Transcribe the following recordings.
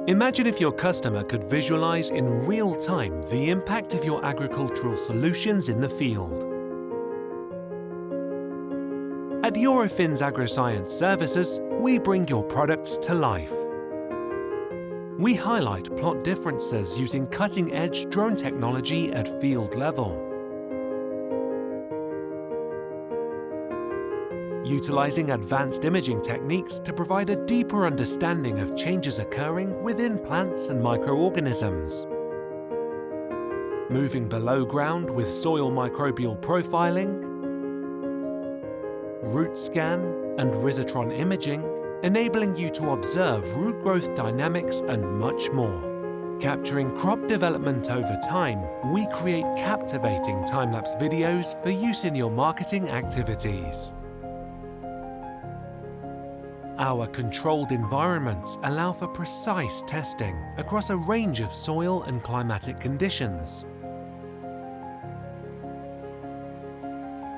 Imagine if your customer could visualize in real time the impact of your agricultural solutions in the field. At Eurofins Agroscience Services, we bring your products to life. We highlight plot differences using cutting-edge drone technology at field level. Utilizing advanced imaging techniques to provide a deeper understanding of changes occurring within plants and microorganisms. Moving below ground with soil microbial profiling, root scan and risotron imaging, enabling you to observe root growth dynamics and much more. Capturing crop development over time, we create captivating time-lapse videos for use in your marketing activities. Our controlled environments allow for precise testing across a range of soil and climatic conditions.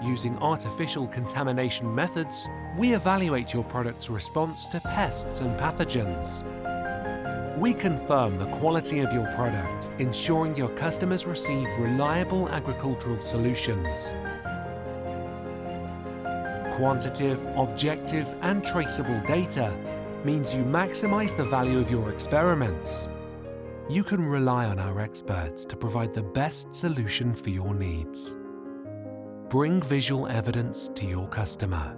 Using artificial contamination methods, we evaluate your product's response to pests and pathogens. We confirm the quality of your product, ensuring your customers receive reliable agricultural solutions. Quantitative, objective and traceable data means you maximize the value of your experiments. You can rely on our experts to provide the best solution for your needs. Bring visual evidence to your customer.